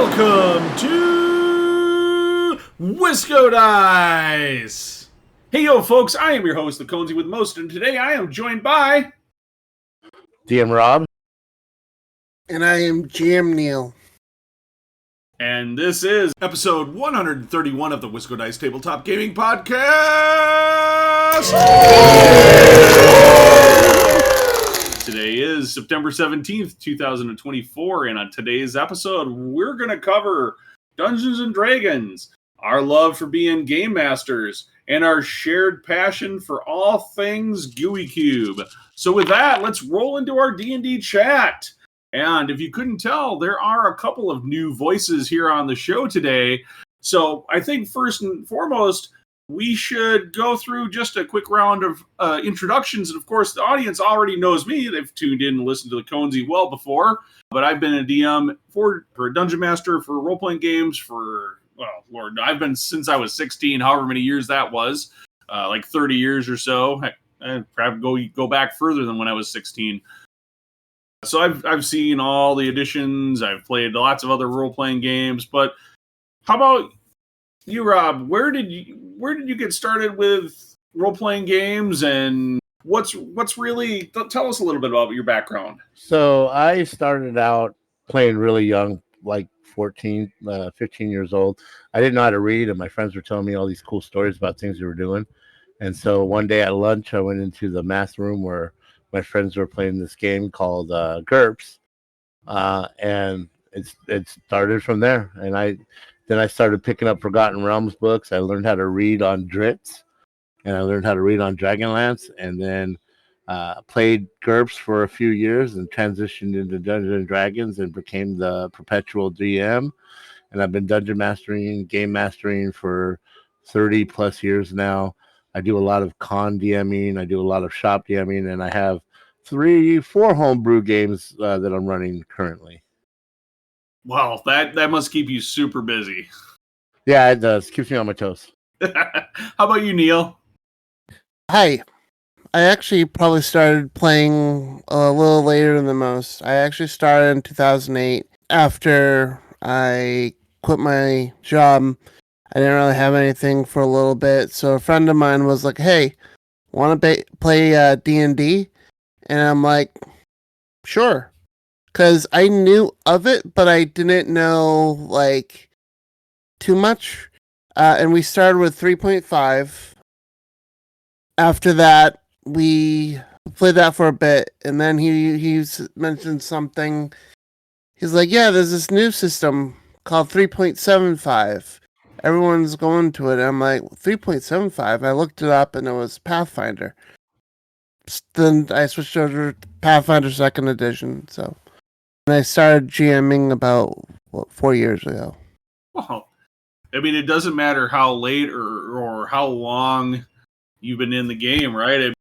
Welcome to Wisco Dice! Hey yo folks, I am your host, the Conesy with most, and today I am joined by... DM Rob. And I am GM Neil. And this is episode 131 of the Wisco Dice Tabletop Gaming Podcast! Today is September 17th, 2024, and on today's episode, we're going to cover Dungeons & Dragons, our love for being game masters, and our shared passion for all things Gooey Cube. So with that, let's roll into our D&D chat. And if you couldn't tell, there are a couple of new voices here on the show today. So I think first and foremost, we should go through just a quick round of introductions. And of course, the audience already knows me. They've tuned in and listened to the Conesy well before. But I've been a DM for a Dungeon Master for role-playing games for, well, Lord, I've been since I was 16, however many years that was, like 30 years or so. I'd probably go back further than when I was 16. So I've seen all the editions. I've played lots of other role-playing games. But how about you, Rob? Where did you get started with role-playing games, and what's really... Tell us a little bit about your background. So I started out playing really young, like 14, 15 years old. I didn't know how to read, and my friends were telling me all these cool stories about things they were doing. And so one day at lunch, I went into the math room where my friends were playing this game called GURPS, and it started from there. And then I started picking up Forgotten Realms books. I learned how to read on Dritz, and I learned how to read on Dragonlance, and then played GURPS for a few years and transitioned into Dungeons & Dragons and became the perpetual DM. And I've been dungeon mastering, game mastering for 30 plus years now. I do a lot of con DMing. I do a lot of shop DMing, and I have 3-4 homebrew games that I'm running currently. Wow, that must keep you super busy. Yeah, it does. Keeps me on my toes. How about you, Neil? Hi. I actually probably started playing a little later than most. I actually started in 2008 after I quit my job. I didn't really have anything for a little bit, so a friend of mine was like, hey, want to play D&D? And I'm like, sure. Because I knew of it, but I didn't know, like, too much. And we started with 3.5. After that, we played that for a bit, and then he mentioned something. He's like, yeah, there's this new system called 3.75. Everyone's going to it. And I'm like, 3.75? I looked it up, and it was Pathfinder. Then I switched over to Pathfinder 2nd Edition, so... And I started GMing about, 4 years ago. Well, I mean, it doesn't matter how late or how long you've been in the game, right?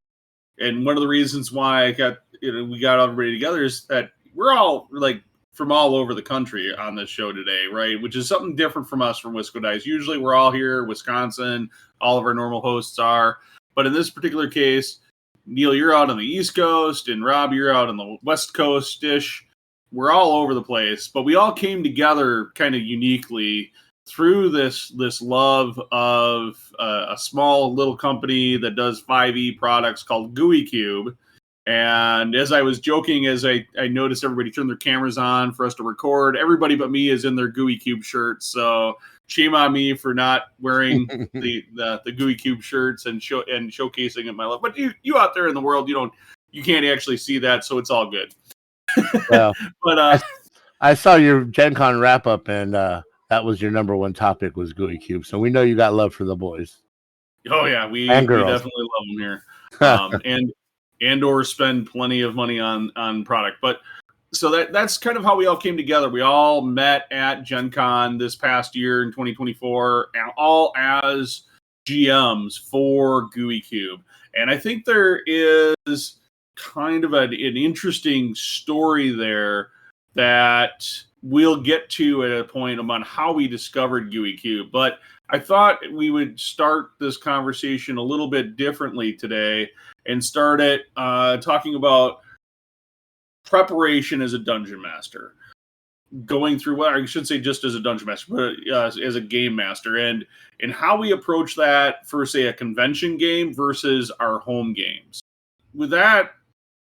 And one of the reasons why we got everybody together is that we're all like from all over the country on this show today, right? Which is something different from us from Wisco Dice. Usually we're all here, Wisconsin, all of our normal hosts are. But in this particular case, Neil, you're out on the East Coast, and Rob, you're out on the West Coast-ish. We're all over the place, but we all came together kind of uniquely through this love of a small little company that does 5e products called Gooey Cube. And as I was joking, as I noticed everybody turn their cameras on for us to record, everybody but me is in their Gooey Cube shirts. So shame on me for not wearing the Gooey Cube shirts and showcasing it my love. But you out there in the world, you can't actually see that, so it's all good. Well, but I saw your Gen Con wrap up, and that was your number one topic was Gooey Cube. So we know you got love for the boys. Oh yeah, we definitely love them here, and or spend plenty of money on product. But so that's kind of how we all came together. We all met at Gen Con this past year in 2024, all as GMs for Gooey Cube. And I think there is kind of an interesting story there that we'll get to at a point about how we discovered Gooey Cube. But I thought we would start this conversation a little bit differently today and start it talking about preparation as a dungeon master. going through, well, I should say just as a dungeon master, but as a game master, and how we approach that for, say, a convention game versus our home games. With that,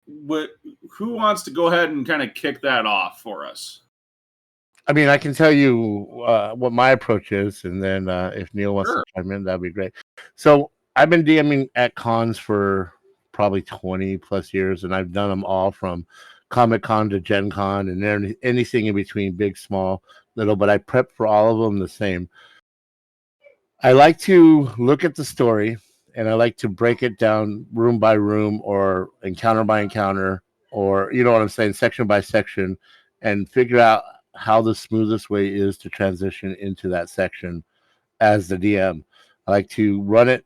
who wants to go ahead and kind of kick that off for us? I mean, I can tell you what my approach is, and then if Neil wants Sure. to chime in, that'd be great. So I've been DMing at cons for probably 20 plus years, and I've done them all from Comic Con to Gen Con and anything in between, big, small, little, but I prep for all of them the same. I like to look at the story, and I like to break it down room by room or encounter by encounter, or, you know what I'm saying, section by section, and figure out how the smoothest way is to transition into that section as the DM. I like to run it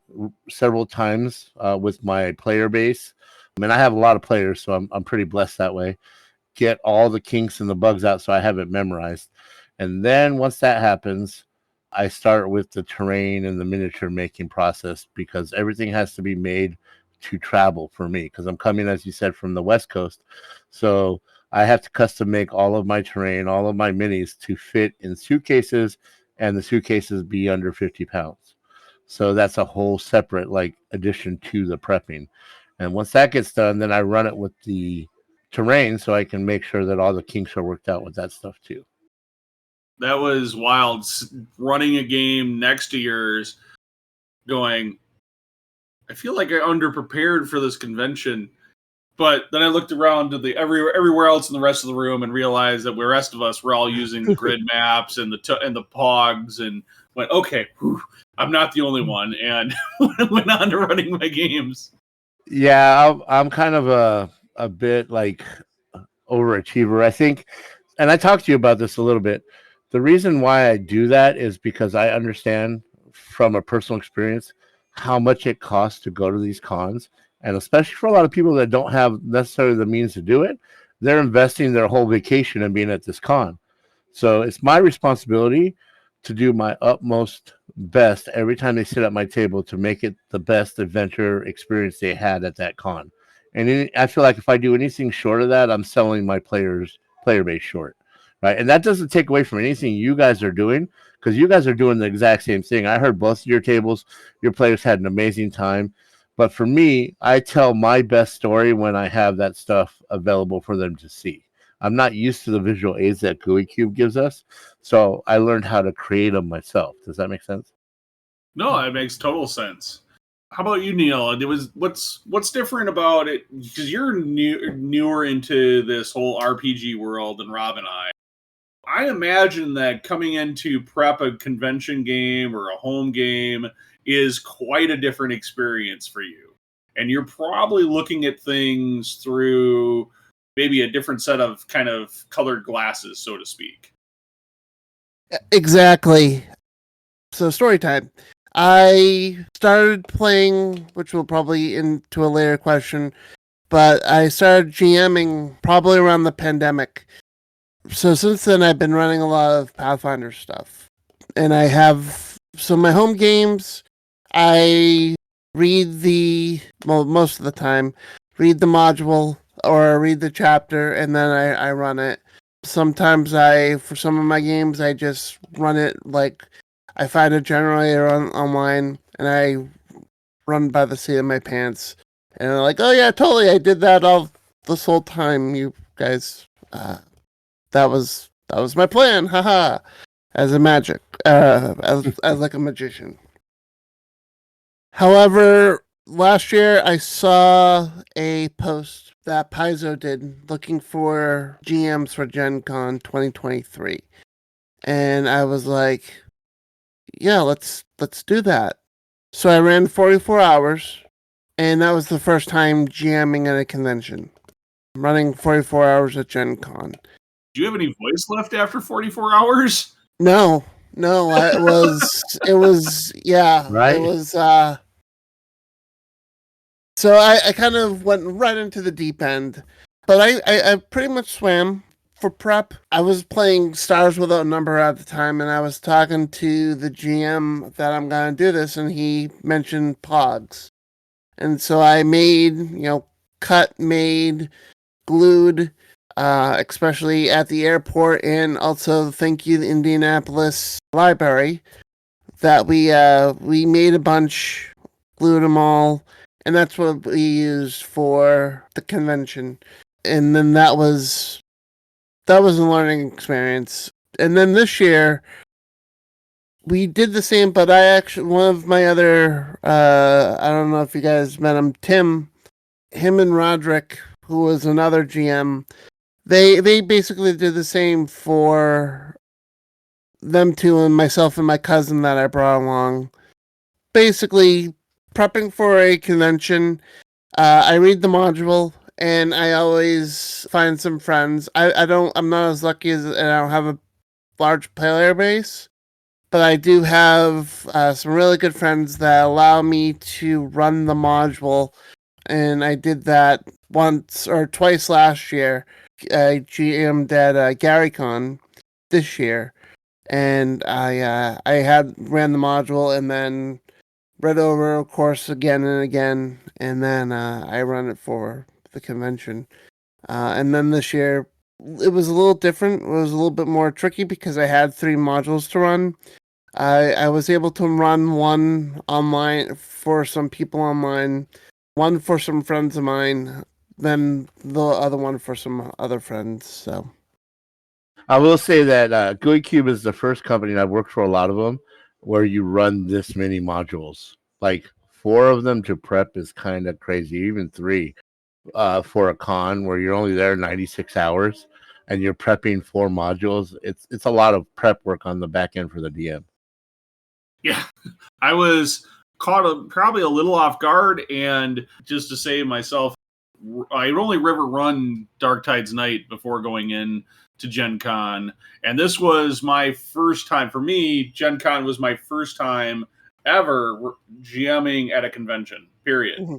several times with my player base. I mean, I have a lot of players, so I'm pretty blessed that way. Get all the kinks and the bugs out so I have it memorized. And then once that happens, I start with the terrain and the miniature making process, because everything has to be made to travel for me, because I'm coming, as you said, from the West Coast. So I have to custom make all of my terrain, all of my minis to fit in suitcases, and the suitcases be under 50 pounds. So that's a whole separate addition to the prepping. And once that gets done, then I run it with the terrain so I can make sure that all the kinks are worked out with that stuff too. That was wild. Running a game next to yours, going, I feel like I underprepared for this convention. But then I looked around to everywhere else in the rest of the room and realized that the rest of us were all using the grid maps and the pogs, and went, okay, I'm not the only one, and went on to running my games. Yeah, I'm kind of a bit overachiever, I think, and I talked to you about this a little bit. The reason why I do that is because I understand from a personal experience how much it costs to go to these cons. And especially for a lot of people that don't have necessarily the means to do it, they're investing their whole vacation in being at this con. So it's my responsibility to do my utmost best every time they sit at my table to make it the best adventure experience they had at that con. And I feel like if I do anything short of that, I'm selling my player base short. Right. And that doesn't take away from anything you guys are doing, because you guys are doing the exact same thing. I heard both of your tables, your players had an amazing time. But for me, I tell my best story when I have that stuff available for them to see. I'm not used to the visual aids that Gooey Cube gives us, so I learned how to create them myself. Does that make sense? No, that makes total sense. How about you, Neil? What's different about it? Because you're newer into this whole RPG world than Rob and I. I imagine that coming into prep a convention game or a home game is quite a different experience for you. And you're probably looking at things through maybe a different set of kind of colored glasses, so to speak. Exactly. So story time. I started playing, which will probably into a later question, but I started GMing probably around the pandemic. So since then, I've been running a lot of Pathfinder stuff. And I have, so my home games, I read most of the time, read the module or read the chapter, and then I run it. Sometimes for some of my games, I just run it I find a generator online and I run by the seat of my pants. And I'm like, oh yeah, totally, I did that all this whole time, you guys. That was my plan, haha. As a magic, as like a magician. However, last year I saw a post that Paizo did looking for GMs for Gen Con 2023, and I was like, yeah, let's do that. So I ran 44 hours, and that was the first time GMing at a convention. I'm running 44 hours at Gen Con. Do you have any voice left after 44 hours? No, it was, yeah, right. It was, so I kind of went right into the deep end, but I pretty much swam for prep. I was playing Stars Without Number at the time, and I was talking to the GM that I'm going to do this, and he mentioned pogs. And so I made, cut, made, glued especially at the airport, and also thank you, the Indianapolis Library, that we made a bunch, glued them all, and that's what we used for the convention. And then that was a learning experience. And then this year we did the same, but one of my other I don't know if you guys met him, Tim, him and Roderick, who was another GM, they basically did the same for them two and myself and my cousin that I brought along. Basically, prepping for a convention, I read the module and I always find some friends. I'm not as lucky and I don't have a large player base, but I do have some really good friends that allow me to run the module, and I did that once or twice last year. I GM'd at GaryCon this year, and I had ran the module and then read over, of course, again and again, and then I run it for the convention. And then this year, it was a little different. It was a little bit more tricky because I had 3 modules to run. I was able to run one online for some people online, one for some friends of mine, then the other one for some other friends. So I will say that Gooey Cube is the first company, and I've worked for a lot of them, where you run this many modules. Like 4 of them to prep is kind of crazy, even 3 for a con where you're only there 96 hours and you're prepping 4 modules. It's a lot of prep work on the back end for the DM. Yeah, I was caught probably a little off guard, and just to save myself, I only river run Dark Tide's Night before going in to Gen Con, and this was my first time. For me, Gen Con was my first time ever GMing at a convention, period. Mm-hmm.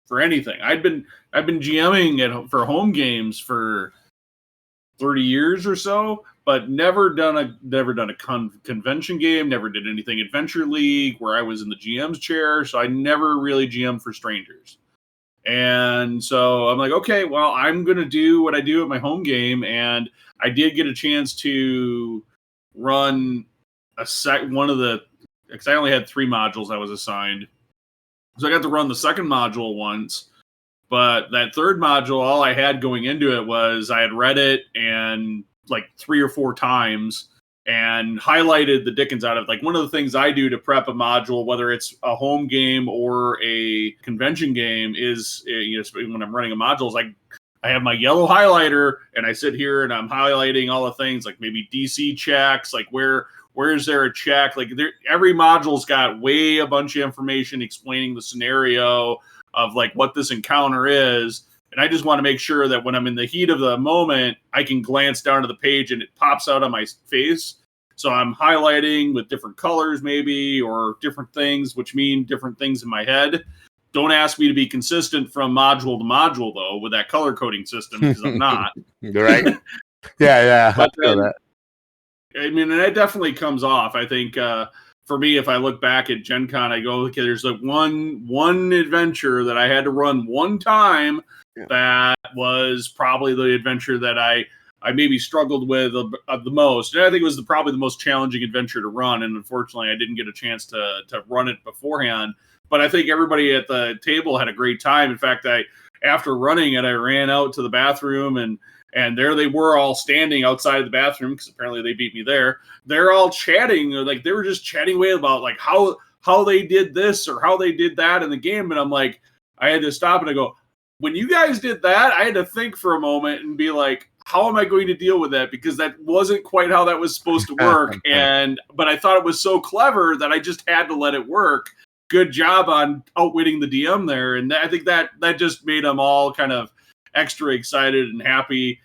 For anything. I've been GMing for home games for 30 years or so, but never done a convention game, never did anything Adventure League where I was in the GM's chair, so I never really GM'd for strangers. And so I'm like, okay, well, I'm going to do what I do at my home game, and I did get a chance to run because I only had 3 modules I was assigned. So I got to run the second module once, but that third module, all I had going into it was I had read it and like 3 or 4 times and highlighted the dickens out of it. Like one of the things I do to prep a module, whether it's a home game or a convention game, is when I'm running a module, is I have my yellow highlighter and I sit here and I'm highlighting all the things like maybe DC checks, like where is there a check? Like every module's got a bunch of information explaining the scenario of like what this encounter is. And I just want to make sure that when I'm in the heat of the moment, I can glance down to the page and it pops out on my face. So I'm highlighting with different colors maybe, or different things, which mean different things in my head. Don't ask me to be consistent from module to module though, with that color coding system, because I'm not. Right. Yeah. But then, I mean, and that definitely comes off. I think for me, if I look back at Gen Con, I go, okay, there's like one adventure that I had to run one time that was probably the adventure that I maybe struggled with the most. And I think it was probably the most challenging adventure to run. And unfortunately, I didn't get a chance to run it beforehand. But I think everybody at the table had a great time. In fact, after running it, I ran out to the bathroom and there they were all standing outside of the bathroom because apparently they beat me there. They're all chatting. Like they were just chatting away about like how they did this or how they did that in the game. And I'm like, I had to stop and I go, when you guys did that, I had to think for a moment and be like, how am I going to deal with that? Because that wasn't quite how that was supposed to work. But I thought it was so clever that I just had to let it work. Good job on outwitting the DM there. And I think that just made them all kind of extra excited and happy,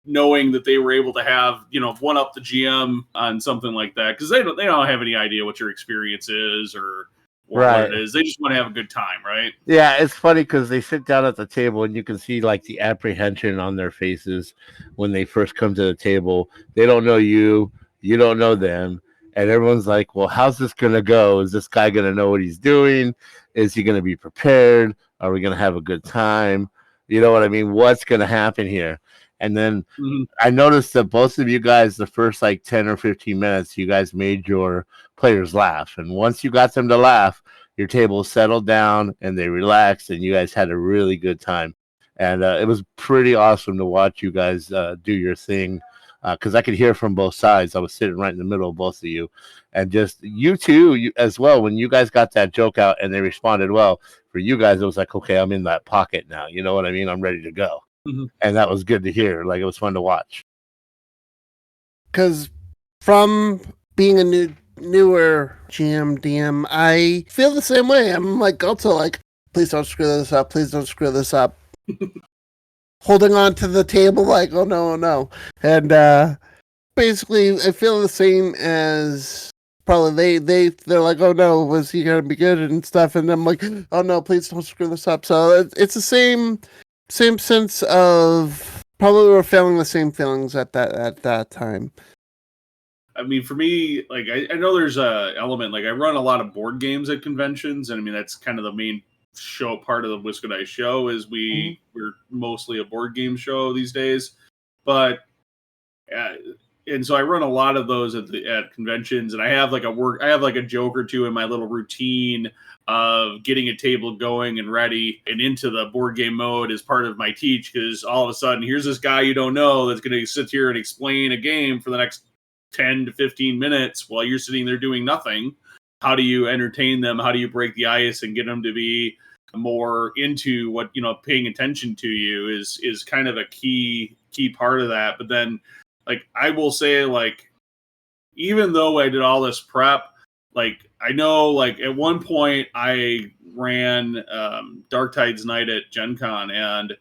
knowing that they were able to have, one up the GM on something like that. Because they don't have any idea what your experience is or what it is. They just want to have a good time, right? Yeah, it's funny because they sit down at the table and you can see like the apprehension on their faces when they first come to the table. They don't know you don't know them. And everyone's like, well, how's this going to go? Is this guy going to know what he's doing? Is he going to be prepared? Are we going to have a good time? You know what I mean? What's going to happen here? And then Mhm. I noticed that both of you guys, the first like 10 or 15 minutes, you guys made your players laugh. And once you got them to laugh, your table settled down and they relaxed, and you guys had a really good time. And it was pretty awesome to watch you guys do your thing, because I could hear from both sides. I was sitting right in the middle of both of you. And just you two as well, when you guys got that joke out and they responded well, for you guys, it was like, okay, I'm in that pocket now. You know what I mean? I'm ready to go. Mhm. And that was good to hear. Like, it was fun to watch. Because from being a newer GM DM, I feel the same way. I'm like also like, please don't screw this up. Please don't screw this up. Holding on to the table like, oh no, oh no. And basically I feel the same as probably they're like, oh no, was he gonna be good and stuff? And I'm like, oh no, please don't screw this up. So it's the same sense of probably we're feeling the same feelings at that time. I mean, for me, like I know there's a element, like I run a lot of board games at conventions, and I mean that's kind of the main show part of the Whisker Dice show is we're mostly a board game show these days, but uh, and so I run a lot of those at conventions, and I have like a joke or two in my little routine of getting a table going and ready and into the board game mode as part of my teach, because all of a sudden here's this guy you don't know that's going to sit here and explain a game for the next 10 to 15 minutes while you're sitting there doing nothing. How do you entertain them? How do you break the ice and get them to be more into what, paying attention to you is kind of a key part of that. But then, like, I will say, like, even though I did all this prep, like, I know, like, at one point I ran Dark Tides Night at Gen Con, and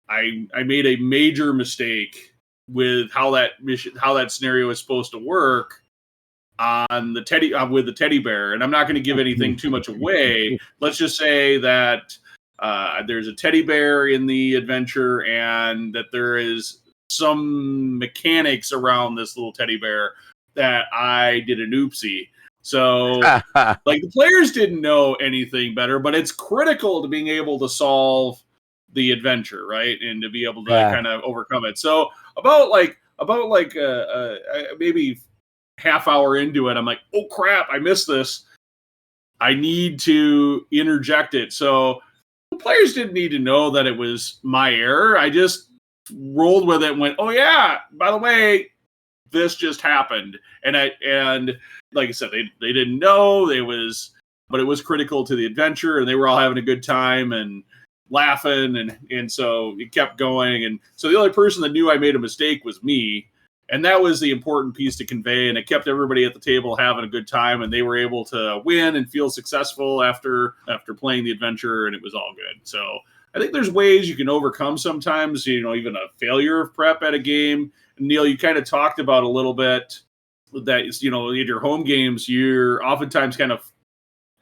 I made a major mistake with how that scenario is supposed to work on the with the teddy bear. And I'm not going to give anything too much away. Let's just say that there's a teddy bear in the adventure, and that there is some mechanics around this little teddy bear that I did an oopsie. So, like, the players didn't know anything better, but it's critical to being able to solve the adventure, right? And to be able to kind of overcome it. So about maybe half hour into it, I'm like, oh crap, I missed this. I need to interject it. So the players didn't need to know that it was my error. I just rolled with it and went, oh yeah, by the way, this just happened. And like I said, they didn't know but it was critical to the adventure, and they were all having a good time and laughing, and so it kept going. And so the only person that knew I made a mistake was me, and that was the important piece to convey. And it kept everybody at the table having a good time, and they were able to win and feel successful after playing the adventure, and it was all good. So I think there's ways you can overcome sometimes, even a failure of prep at a game. And Neil, you kind of talked about a little bit that, in your home games, you're oftentimes kind of,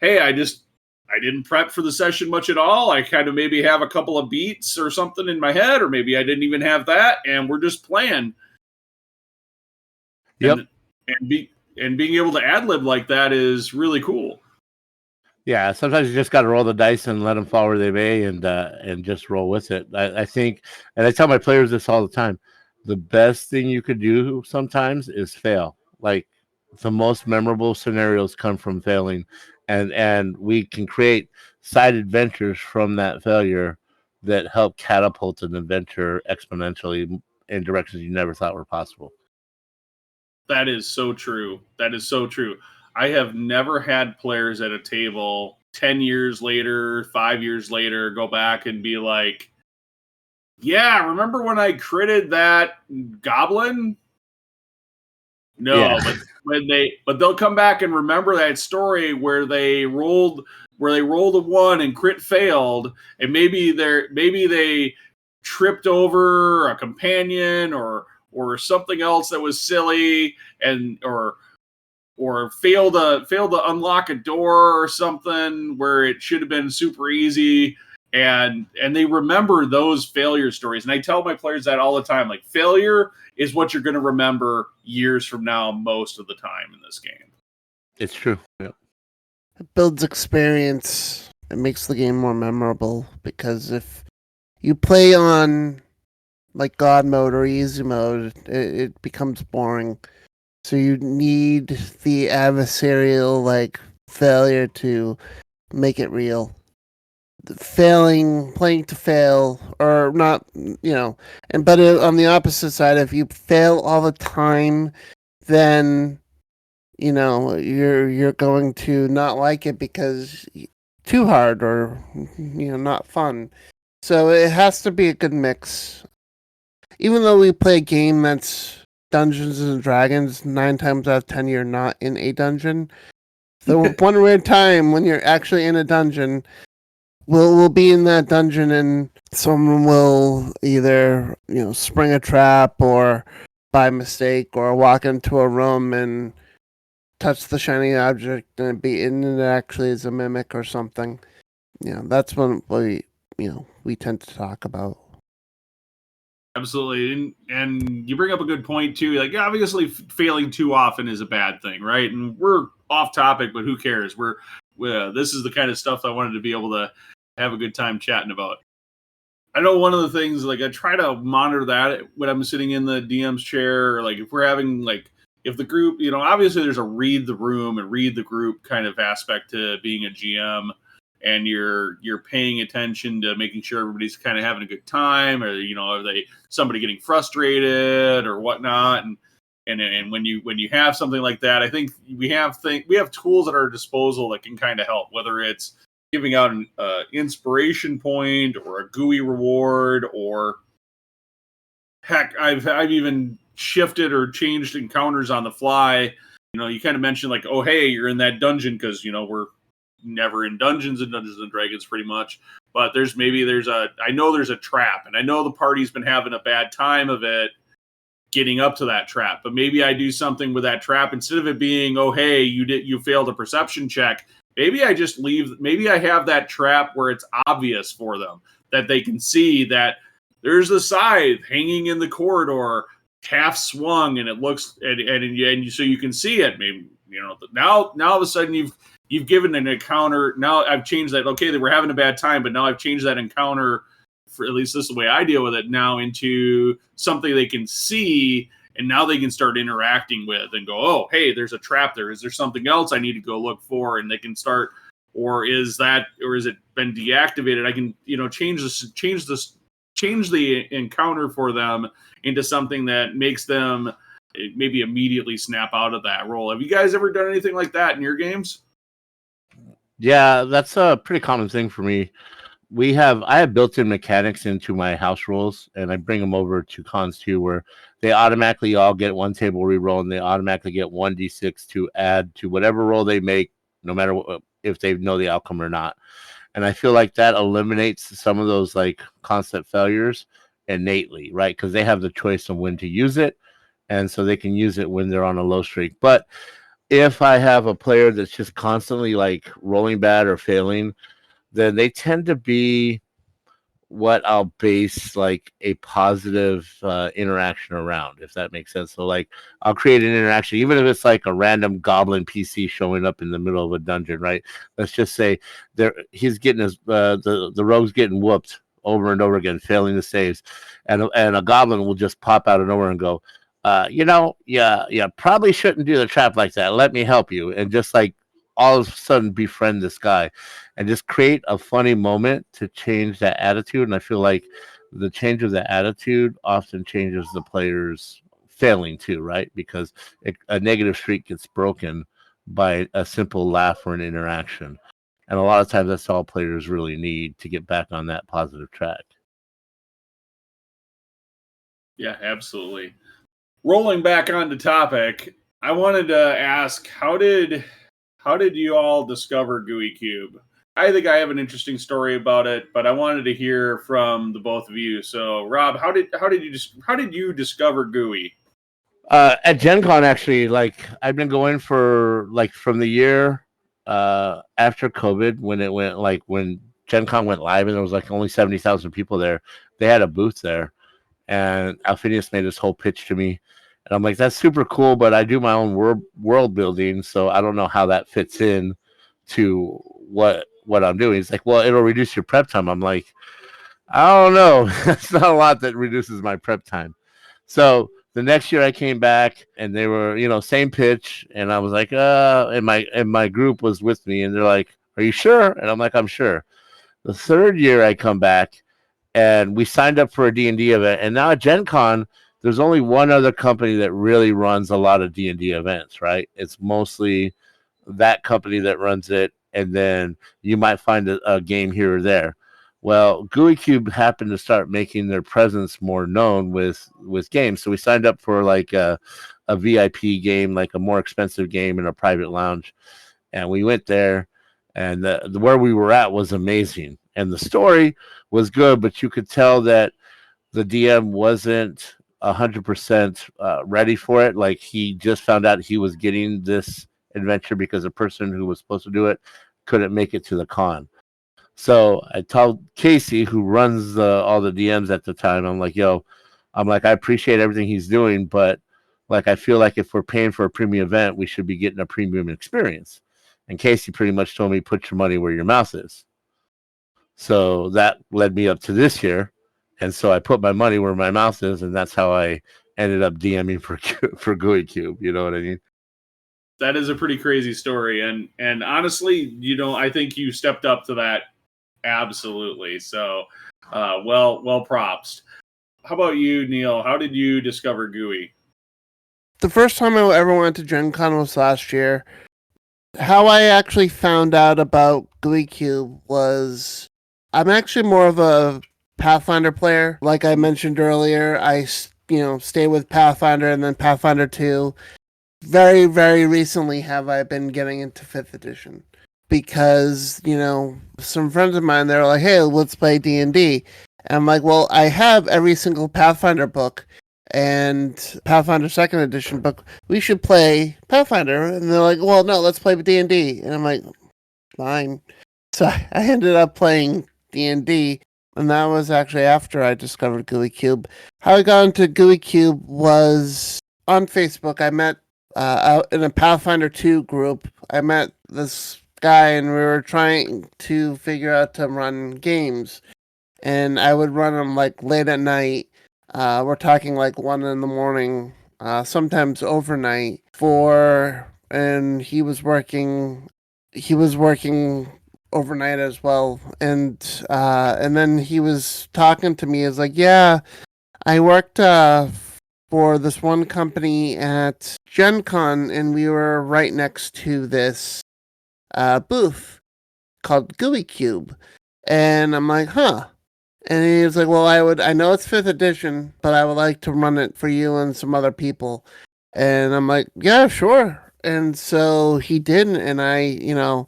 hey, I didn't prep for the session much at all. I kind of maybe have a couple of beats or something in my head, or maybe I didn't even have that, and we're just playing. Yep. And being able to ad-lib like that is really cool. Yeah, sometimes you just got to roll the dice and let them fall where they may, and just roll with it. I think, and I tell my players this all the time, the best thing you could do sometimes is fail. Like, the most memorable scenarios come from failing, and we can create side adventures from that failure that help catapult an adventure exponentially in directions you never thought were possible. That is so true. That is so true. I have never had players at a table 10 years later, 5 years later, go back and be like, yeah, remember when I critted that goblin? No, Yeah. but they'll come back and remember that story where they rolled a 1 and crit failed, and maybe they tripped over a companion or something else that was silly, and or failed to unlock a door or something where it should have been super easy, and they remember those failure stories. And I tell my players that all the time, like, failure is what you're going to remember years from now most of the time in this game. It's true. Yeah. It builds experience. It makes the game more memorable, because if you play on like God mode or easy mode, it becomes boring. So you need the adversarial like failure to make it real. Playing to fail, or not, but on the opposite side, if you fail all the time, then you're going to not like it because too hard or not fun. So it has to be a good mix. Even though we play a game that's Dungeons and Dragons, 9 times out of 10 you're not in a dungeon. The one rare time when you're actually in a dungeon, we'll be in that dungeon and someone will either spring a trap or by mistake or walk into a room and touch the shiny object and it actually is a mimic or something. That's when we tend to talk about. Absolutely, and you bring up a good point too. Like, obviously, failing too often is a bad thing, right? And we're off topic, but who cares? This is the kind of stuff I wanted to be able to have a good time chatting about. I know one of the things, like, I try to monitor that when I'm sitting in the DM's chair, or like if we're having if the group, obviously there's a read the room and read the group kind of aspect to being a GM. And you're paying attention to making sure everybody's kind of having a good time, or are they somebody getting frustrated or whatnot, and when you have something like that, I think we have tools at our disposal that can kind of help, whether it's giving out an inspiration point or a GUI reward, or heck, I've even shifted or changed encounters on the fly. You kind of mentioned like, oh hey, you're in that dungeon because we're never in Dungeons and Dragons pretty much, but there's I know there's a trap, and I know the party's been having a bad time of it getting up to that trap, but maybe I do something with that trap instead of it being, oh hey, you failed a perception check. Maybe I just leave. Maybe I have that trap where it's obvious for them that they can see that there's a scythe hanging in the corridor, half swung, and it looks and so you can see it. Maybe now all of a sudden you've given an encounter. Now I've changed that. Okay, they were having a bad time, but now I've changed that encounter, for at least this is the way I deal with it now, into something they can see, and now they can start interacting with and go, oh, hey, there's a trap there. Is there something else I need to go look for? And they can start, or is it been deactivated? I can, change the encounter for them into something that makes them maybe immediately snap out of that role. Have you guys ever done anything like that in your games? Yeah, that's a pretty common thing for me. I have built-in mechanics into my house rules, and I bring them over to cons too, where they automatically all get one table reroll, and they automatically get 1d6 to add to whatever roll they make, no matter if they know the outcome or not. And I feel like that eliminates some of those like constant failures innately, right? Because they have the choice of when to use it, and so they can use it when they're on a low streak. But if I have a player that's just constantly like rolling bad or failing, then they tend to be what I'll base like a positive interaction around, if that makes sense. So like I'll create an interaction, even if it's like a random goblin PC showing up in the middle of a dungeon, right? Let's just say he's getting the rogue's getting whooped over and over again, failing the saves, and a goblin will just pop out of nowhere and go, probably shouldn't do the trap like that. Let me help you, and just like all of a sudden befriend this guy and just create a funny moment to change that attitude. And I feel like the change of the attitude often changes the player's failing too, right? Because a negative streak gets broken by a simple laugh or an interaction. And a lot of times that's all players really need to get back on that positive track. Yeah, absolutely. Rolling back on the topic, I wanted to ask, how did you all discover Gooey Cube? I think I have an interesting story about it, but I wanted to hear from the both of you. So, Rob, how did you discover Gooey? At Gen Con, actually, like I've been going for like from the year after COVID, when Gen Con went live and there was like only 70,000 people there. They had a booth there, and Alphinius made this whole pitch to me. And I'm like, that's super cool, but I do my own world building, so I don't know how that fits in to what I'm doing. He's like, well, it'll reduce your prep time. I'm like, I don't know. That's not a lot that reduces my prep time. So the next year I came back and they were, same pitch, and I was like, and my group was with me, and they're like, "Are you sure?" And I'm like, "I'm sure." The third year I come back and we signed up for a D&D event, and now at Gen Con, there's only one other company that really runs a lot of D&D events, right? It's mostly that company that runs it, and then you might find a game here or there. Well, Gooey Cube happened to start making their presence more known with games, so we signed up for like a VIP game, like a more expensive game in a private lounge, and we went there, and where we were at was amazing, and the story was good, but you could tell that the DM wasn't 100% ready for it. Like he just found out he was getting this adventure because a person who was supposed to do it couldn't make it to the con. So I told Casey, who runs all the DMs at the time, I'm like, "Yo, I appreciate everything he's doing, but like I feel like if we're paying for a premium event, we should be getting a premium experience." And Casey pretty much told me, "Put your money where your mouth is." So that led me up to this year, and so I put my money where my mouth is, and that's how I ended up DMing for Gooey Cube. You know what I mean? That is a pretty crazy story, and honestly, I think you stepped up to that absolutely. So, well, props. How about you, Neil? How did you discover Gooey? The first time I ever went to Gen Con was last year. How I actually found out about Gooey Cube was I'm actually more of a Pathfinder player. Like I mentioned earlier, I stay with Pathfinder and then Pathfinder 2. Very, very recently have I been getting into 5th edition because, some friends of mine, they're like, "Hey, let's play D&D." And I'm like, "Well, I have every single Pathfinder book and Pathfinder 2nd edition book. We should play Pathfinder." And they're like, "Well, no, let's play D&D." And I'm like, "Fine." So I ended up playing D&D, and that was actually after I discovered Gooey Cube. How I got into Gooey Cube was on Facebook. I met out in a Pathfinder 2 group. I met this guy, and we were trying to figure out to run games. And I would run them like late at night. We're talking like 1 in the morning, sometimes overnight. And he was working. He was working overnight as well, and then he was talking to me. He's like, "Yeah, I worked for this one company at Gen Con, and we were right next to this booth called Gooey Cube." And I'm like, "Huh." And he was like, "Well, I know it's 5th edition, but I would like to run it for you and some other people." And I'm like, "Yeah, sure." And so he did, and I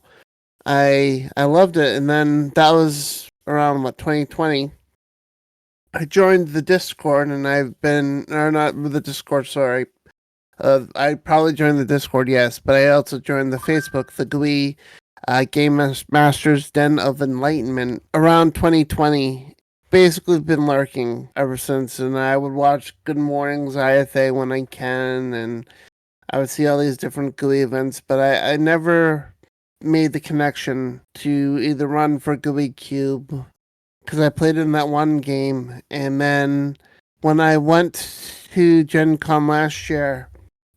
loved it. And then that was around 2020. I joined the Discord, and or not the Discord, sorry. I probably joined the Discord, yes, but I also joined the Facebook, the GUI Game Masters Den of Enlightenment around 2020. Basically been lurking ever since, and I would watch Good Mornings IFA when I can, and I would see all these different GUI events, but I never made the connection to either run for Gooey Cube because I played in that one game, and then when I went to Gen Con last year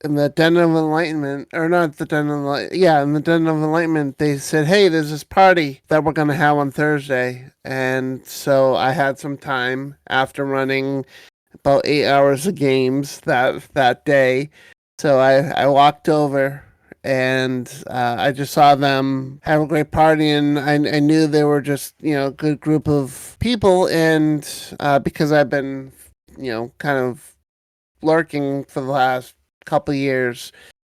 in the Den of Enlightenment, or not the Den of Enlightenment, yeah, in the Den of Enlightenment, they said, "Hey, there's this party that we're going to have on Thursday." And so I had some time after running about 8 hours of games that day. So I walked over, and I just saw them have a great party, and I knew they were just a good group of people, and because I've been kind of lurking for the last couple years,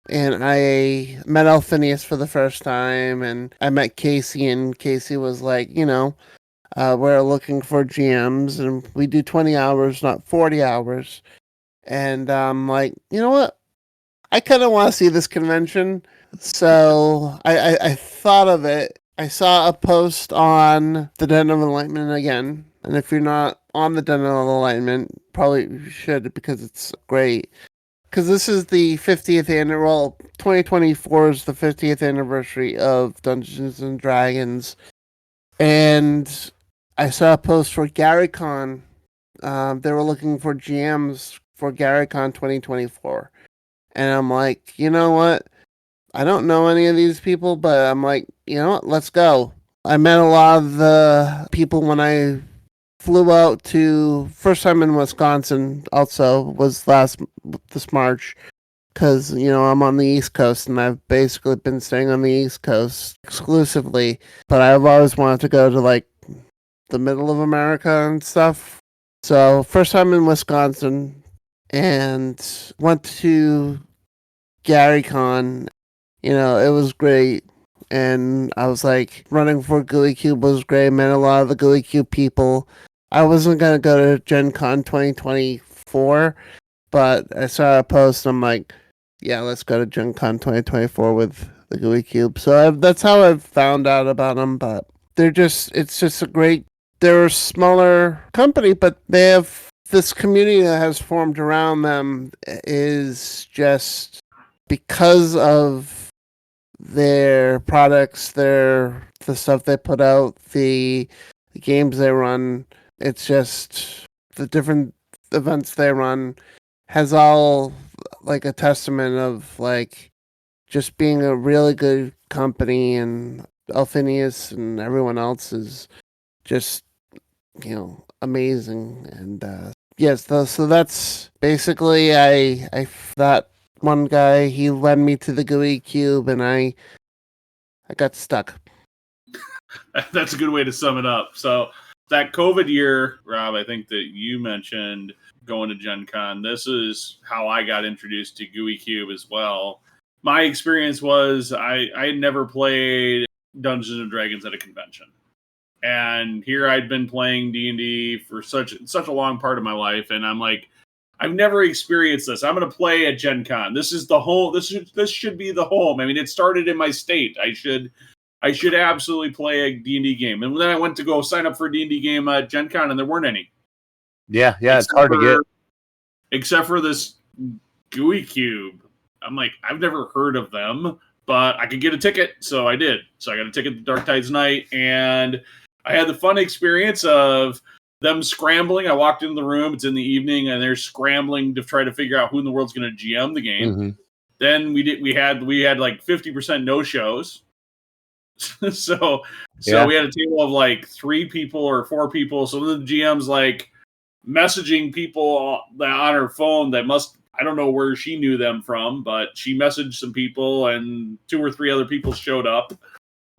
and I met Alphinius for the first time, and I met Casey, and Casey was like, we're looking for GMs, and we do 20 hours, not 40 hours. And I'm like, you know what? I kind of want to see this convention. So I thought of it. I saw a post on the Den of Enlightenment again. And if you're not on the Den of Enlightenment, probably should because it's great. Because this is the 50th annual, well, 2024 is the 50th anniversary of Dungeons and Dragons. And I saw a post for GaryCon. They were looking for GMs for GaryCon 2024. And I'm like, you know what? I don't know any of these people, but I'm like, you know what? Let's go. I met a lot of the people when I flew out to first time in Wisconsin. Also was this March because I'm on the East Coast and I've basically been staying on the East Coast exclusively. But I've always wanted to go to like the middle of America and stuff. So first time in Wisconsin and went to GaryCon. It was great. And I was like, running for Gooey Cube was great. Met a lot of the Gooey Cube people. I wasn't going to go to Gen Con 2024, but I saw a post and I'm like, yeah, let's go to Gen Con 2024 with the Gooey Cube. So that's how I've found out about them. But it's just they're a smaller company, but they have this community that has formed around them is just because of their products, the stuff they put out, the games they run. It's just the different events they run has all like a testament of like just being a really good company, and Alphinius and everyone else is just amazing. And yes, so that's basically I that one guy, he led me to the Gooey Cube, and I got stuck. That's a good way to sum it up. So that COVID year, Rob, I think that you mentioned going to Gen Con. This is how I got introduced to Gooey Cube as well. My experience was I had never played Dungeons and Dragons at a convention. And here I'd been playing D&D for such a long part of my life, and I'm like, I've never experienced this. I'm going to play at Gen Con. This is the whole. This should be the home. I mean, it started in my state. I should absolutely play a D&D game. And then I went to go sign up for a D&D game at Gen Con, and there weren't any. Yeah, it's hard to get. Except for this Gooey Cube. I'm like, I've never heard of them, but I could get a ticket, so I did. So I got a ticket to Dark Tides Night, and I had the fun experience of them scrambling. I walked into the room. It's in the evening, and they're scrambling to try to figure out who in the world's going to GM the game. Mm-hmm. Then we had like 50% no shows. so we had a table of like 3 people or 4 people. So the GM's like messaging people on her phone that I don't know where she knew them from, but she messaged some people, and 2 or 3 other people showed up.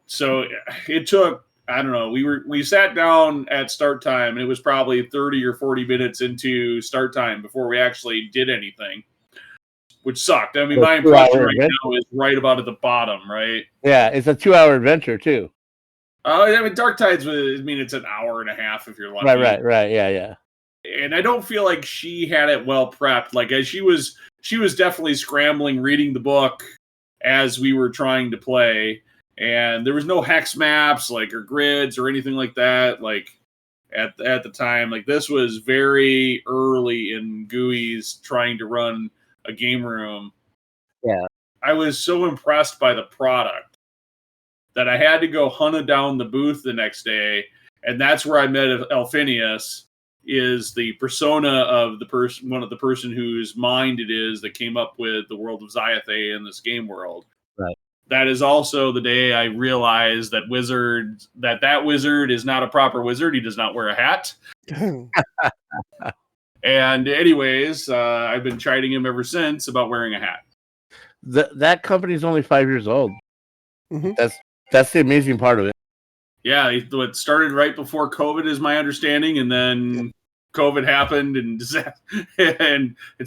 So it took, I don't know, we sat down at start time, and it was probably 30 or 40 minutes into start time before we actually did anything, which sucked. I mean, my impression right now is right about at the bottom, right? Yeah, it's a 2-hour adventure, too. I mean, Dark Tides, it's an hour and a half if you're lucky. Right, yeah. And I don't feel like she had it well prepped. Like, as she was definitely scrambling, reading the book as we were trying to play. And there was no hex maps, like, or grids or anything like that. Like, at the time, like, this was very early in Gooey's trying to run a game room. Yeah, I was so impressed by the product that I had to go hunt down the booth the next day, and that's where I met Alphinius. Is the persona of the person whose mind it is that came up with the world of Zyathe in this game world. Right. That is also the day I realized that that wizard is not a proper wizard. He does not wear a hat. And anyways, I've been chiding him ever since about wearing a hat. That company's only 5 years old. Mm-hmm. That's the amazing part of it. Yeah, it started right before COVID, is my understanding, and then COVID happened, and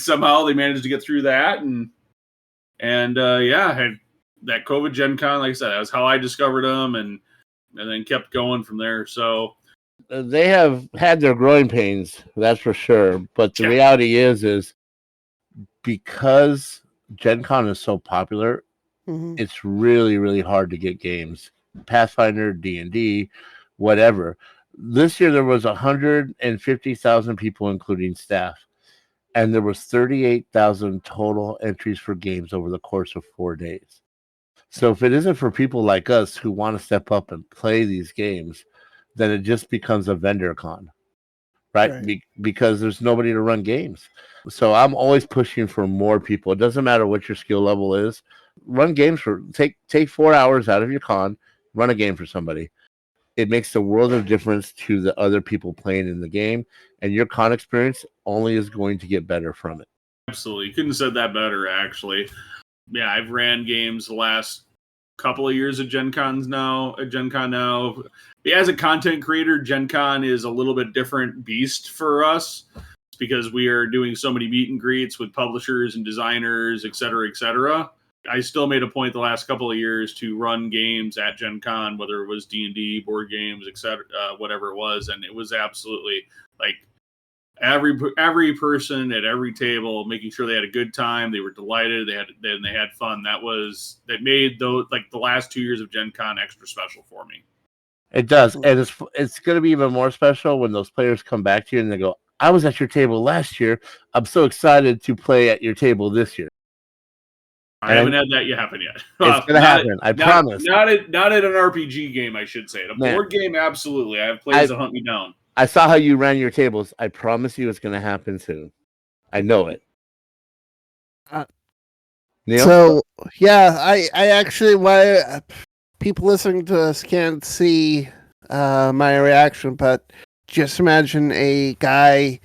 somehow they managed to get through that, and that COVID Gen Con, like I said, that was how I discovered them, and then kept going from there. So they have had their growing pains, that's for sure. But the reality is because Gen Con is so popular, mm-hmm. It's really, really hard to get games. Pathfinder, D&D, whatever. This year there was 150,000 people, including staff, and there was 38,000 total entries for games over the course of 4 days. So if it isn't for people like us who want to step up and play these games, then it just becomes a vendor con, right? Because there's nobody to run games. So I'm always pushing for more people. It doesn't matter what your skill level is. Run games for take 4 hours out of your con, run a game for somebody. It makes the world of difference to the other people playing in the game, and your con experience only is going to get better from it. Absolutely. You couldn't have said that better, actually. Yeah, I've ran games the last couple of years at Gen Con now. As a content creator, Gen Con is a little bit different beast for us. It's because we are doing so many meet and greets with publishers and designers, et cetera, et cetera. I still made a point the last couple of years to run games at Gen Con, whether it was D&D, board games, et cetera, whatever it was. And it was absolutely like every person at every table making sure they had a good time. They were delighted. They had fun. That made the last 2 years of Gen Con extra special for me. It does. And it's going to be even more special when those players come back to you and they go, I was at your table last year. I'm so excited to play at your table this year. I haven't had that happen yet. It's going to happen. I promise. Not at an RPG game, I should say. At a board game, absolutely. I have players that hunt me down. I saw how you ran your tables. I promise you it's going to happen soon. I know it. Neil? So, yeah, I actually, why people listening to us can't see my reaction, but just imagine a guy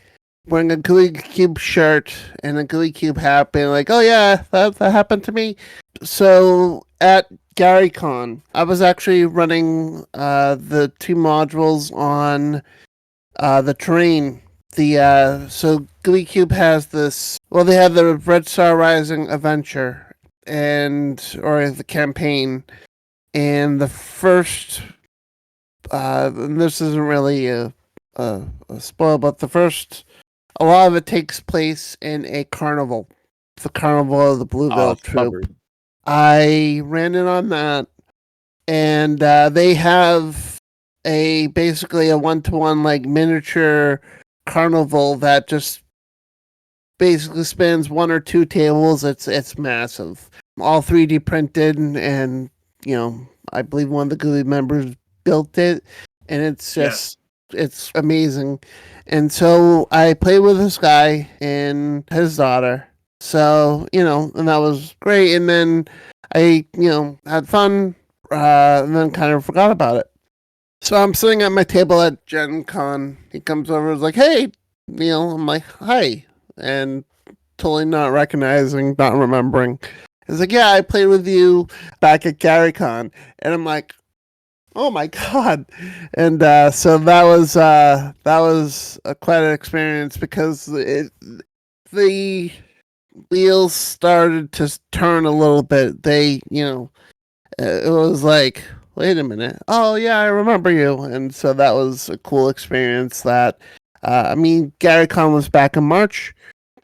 wearing a Gooey Cube shirt and a Gooey Cube hat being like, oh yeah, that happened to me. So at GaryCon, I was actually running the 2 modules on the terrain. So Gooey Cube has this, well, they have the Red Star Rising adventure or the campaign, and the first and this isn't really a spoil, but a lot of it takes place in a carnival. The Carnival of the Bluebell Troop. I ran in on that, and they have basically a 1-to-1 like miniature carnival that just basically spans 1 or 2 tables. It's massive, all 3D printed, and I believe one of the Gooey members built it, and it's just it's amazing. And so I played with this guy and his daughter. So, and that was great. And then I, had fun, and then kind of forgot about it. So I'm sitting at my table at Gen Con. He comes over and is like, hey, I'm like, hi. And totally not recognizing, not remembering. He's like, yeah, I played with you back at GaryCon. And I'm like, oh my God. And so that was quite an experience, because the wheels started to turn a little bit. It was like, wait a minute. Oh yeah, I remember you. And so that was a cool experience that, GaryCon was back in March.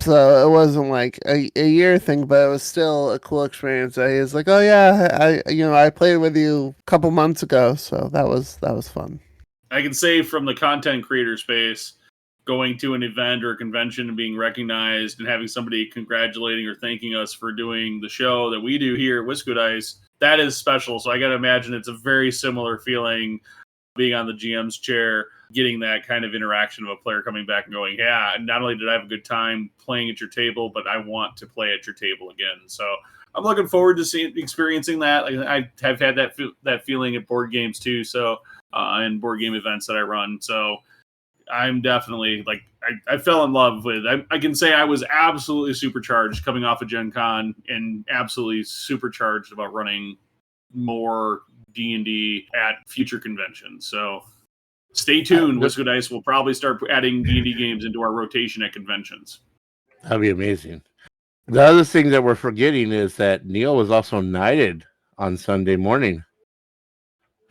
So it wasn't like a year thing, but it was still a cool experience. He was like, "Oh yeah, I played with you a couple months ago," so that was fun. I can say from the content creator space, going to an event or a convention and being recognized and having somebody congratulating or thanking us for doing the show that we do here at Whiskey Dice, that is special. So I got to imagine it's a very similar feeling being on the GM's chair, getting that kind of interaction of a player coming back and going, yeah, not only did I have a good time playing at your table, but I want to play at your table again. So I'm looking forward to experiencing that. I have had that feeling at board games too. So, and board game events that I run. So I'm definitely I fell in love with, I can say I was absolutely supercharged coming off of Gen Con, and absolutely supercharged about running more D&D at future conventions. So stay tuned. Whiskey Dice will probably start adding D&D games into our rotation at conventions. That'd be amazing. The other thing that we're forgetting is that Neil was also knighted on Sunday morning.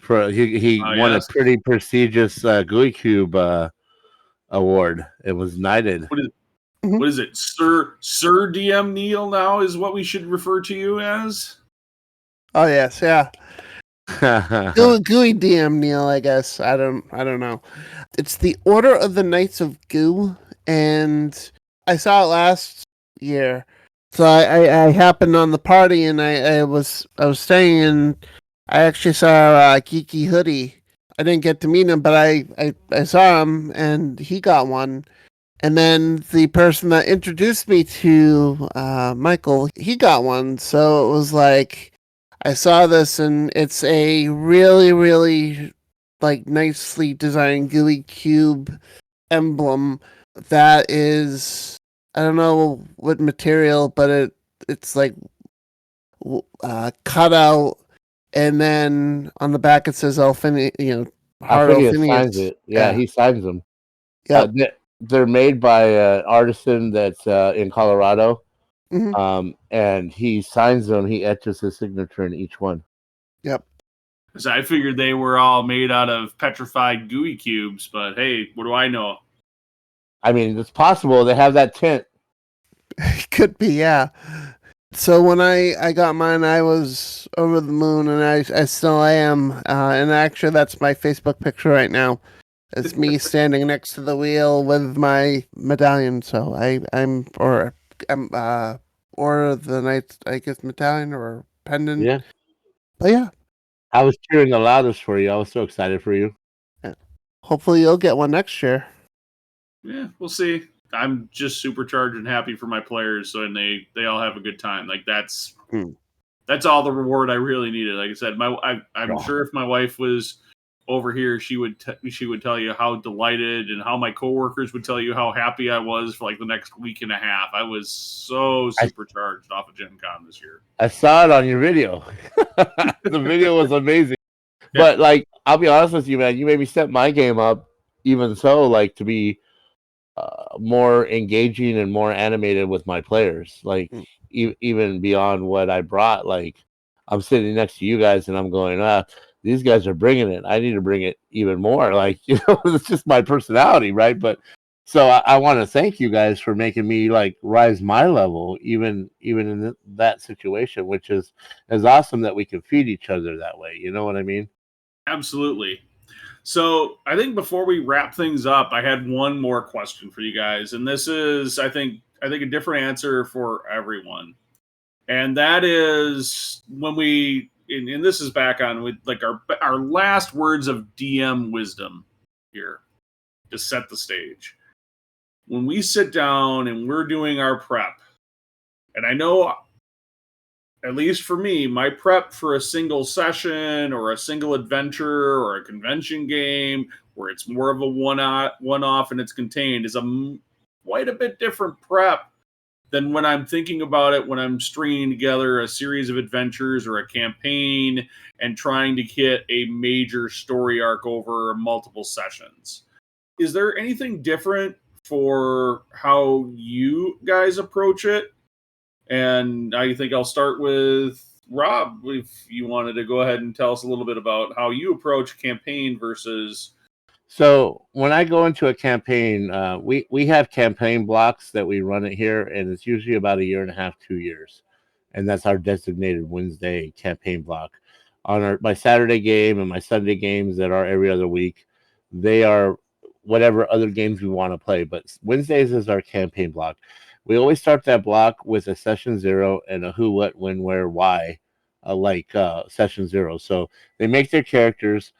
He won a pretty prestigious Gooey Cube award. It was knighted. What is it? Sir DM Neil now is what we should refer to you as? Oh yes, yeah. Gooey DM Neil, I guess. I don't know. It's the Order of the Knights of Goo, and I saw it last year. So I happened on the party, and I was staying, and I actually saw a Geeky Hoodie I didn't get to meet him, but I saw him and he got one. And then the person that introduced me to Michael, he got one. So it was like I saw this, and it's a really, really like nicely designed Gooey Cube emblem that is, I don't know what material, but it's like cut out, and then on the back it says Hard Alphinius signs Alphinius. it. Yeah, he signs them. Yep. They're made by an artisan that's in Colorado, Mm-hmm. and he signs them. He etches his signature in each one. Yep. So I figured they were all made out of petrified gooey cubes, but hey, what do I know? I mean, it's possible they have that tint. Could be, yeah. So when I got mine, I was over the moon, and I still am. And actually, that's my Facebook picture right now. It's me standing next to the wheel with my medallion. So I'm or the Knights, I guess, medallion or pendant. Yeah. But yeah, I was cheering the loudest for you. I was so excited for you. hopefully you'll get one next year. Yeah, we'll see. I'm just supercharged and happy for my players, so and they all have a good time. Like that's all the reward I really needed. Like I said, I'm sure if my wife was over here, she would tell you how delighted, and how my coworkers would tell you how happy I was for like the next week and a half. I was so supercharged off of Gen Con this year. I saw it on your video. The video was amazing. Yeah. But like, I'll be honest with you, man. You made me step my game up, even so, like to be more engaging and more animated with my players. Like even beyond what I brought. Like I'm sitting next to you guys, and I'm going, these guys are bringing it. I need to bring it even more. Like, you know, it's just my personality, right? But so I want to thank you guys for making me like rise my level, even in that situation, which is awesome that we can feed each other that way. You know what I mean? Absolutely. So I think before we wrap things up, I had one more question for you guys, and this is, I think a different answer for everyone, and that is when we. And this is back on with like our last words of DM wisdom here to set the stage. When we sit down and we're doing our prep, and I know, at least for me, my prep for a single session or a single adventure or a convention game where it's more of a one-off and it's contained is quite a bit different prep than when I'm thinking about it when I'm stringing together a series of adventures or a campaign and trying to get a major story arc over multiple sessions. Is there anything different for how you guys approach it? And I think I'll start with Rob, if you wanted to go ahead and tell us a little bit about how you approach campaign versus... So when I go into a campaign, we have campaign blocks that we run it here, and it's usually about 1.5 years, 2 years, and that's our designated Wednesday campaign block. On my Saturday game and my Sunday games that are every other week, they are whatever other games we want to play. But Wednesdays is our campaign block. We always start that block with a session 0 and a who, what, when, where, why, session 0. So they make their characters.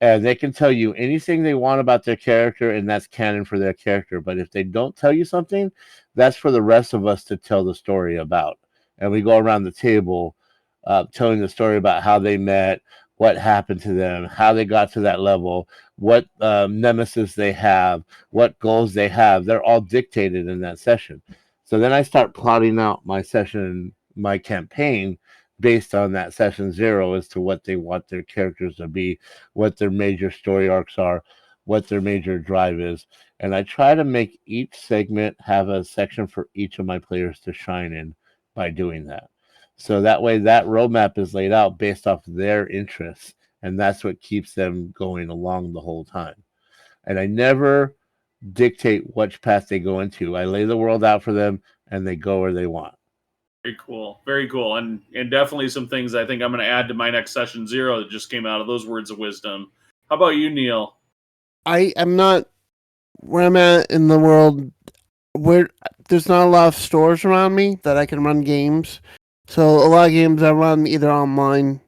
And they can tell you anything they want about their character, and that's canon for their character. But if they don't tell you something, that's for the rest of us to tell the story about. And we go around the table telling the story about how they met, what happened to them, how they got to that level, what nemesis they have, what goals they have. They're all dictated in that session. So then I start plotting out my session, my campaign, based on that session 0 as to what they want their characters to be, what their major story arcs are, what their major drive is. And I try to make each segment have a section for each of my players to shine in by doing that. So that way that roadmap is laid out based off their interests, and that's what keeps them going along the whole time. And I never dictate which path they go into. I lay the world out for them, and they go where they want. Very cool. Very cool. And definitely some things I think I'm going to add to my next session 0 that just came out of those words of wisdom. How about you, Neil? I'm not where I'm at in the world where there's not a lot of stores around me that I can run games. So a lot of games I run either online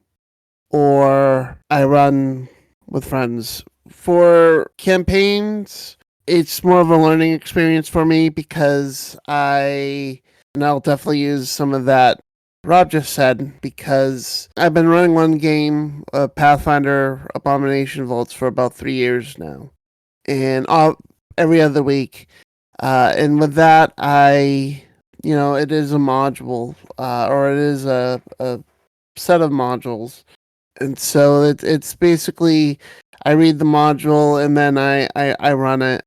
or I run with friends. For campaigns, it's more of a learning experience for me because and I'll definitely use some of that Rob just said, because I've been running one game, Pathfinder Abomination Vaults, for about 3 years now, and every other week. And with that, it is a module, or it is a set of modules, and so it's basically I read the module and then I run it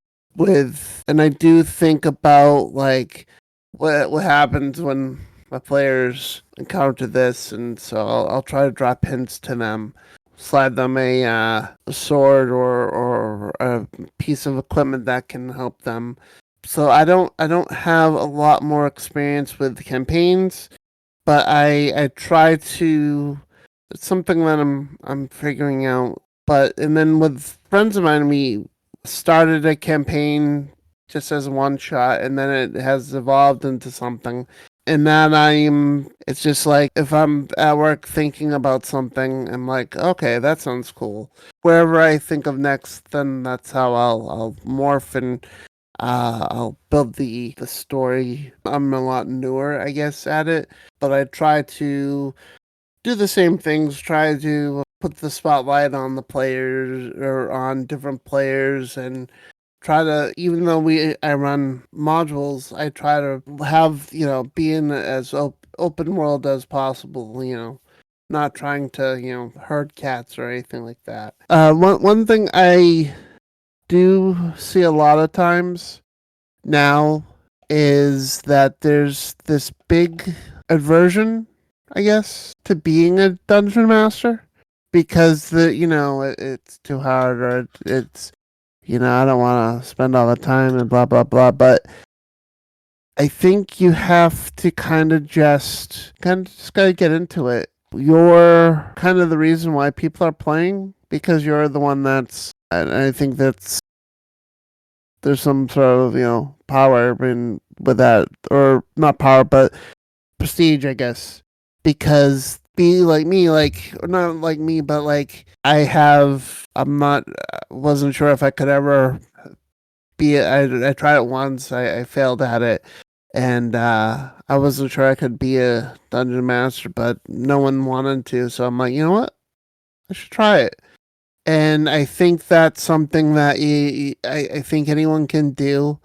and I do think about like what happens when my players encounter this, and so I'll try to drop hints to them, slide them a sword or a piece of equipment that can help them. So I don't have a lot more experience with campaigns, but I try to. It's something that I'm figuring out. And then with friends of mine, we started a campaign just as a one shot, and then it has evolved into something. And then it's just like if I'm at work thinking about something, I'm like, okay, that sounds cool. Wherever I think of next, then that's how I'll morph and I'll build the story. I'm a lot newer, I guess, at it, but I try to do the same things, try to put the spotlight on the players or on different players, and try to, even though I run modules, I try to have, be in as open world as possible, not trying to, herd cats or anything like that. One thing I do see a lot of times now is that there's this big aversion, I guess, to being a dungeon master, because it's too hard, or it's I don't want to spend all the time and blah blah blah. But I think you have to kind of just gotta get into it. You're kind of the reason why people are playing, because you're the one and I think there's some sort of power with that, or not power, but prestige, I guess, because be like me, or not like me, but like wasn't sure if I could ever be. I tried it once, I failed at it, and I wasn't sure I could be a dungeon master, but no one wanted to, so I'm like, you know what, I should try it. And I think that's something that I think anyone can do.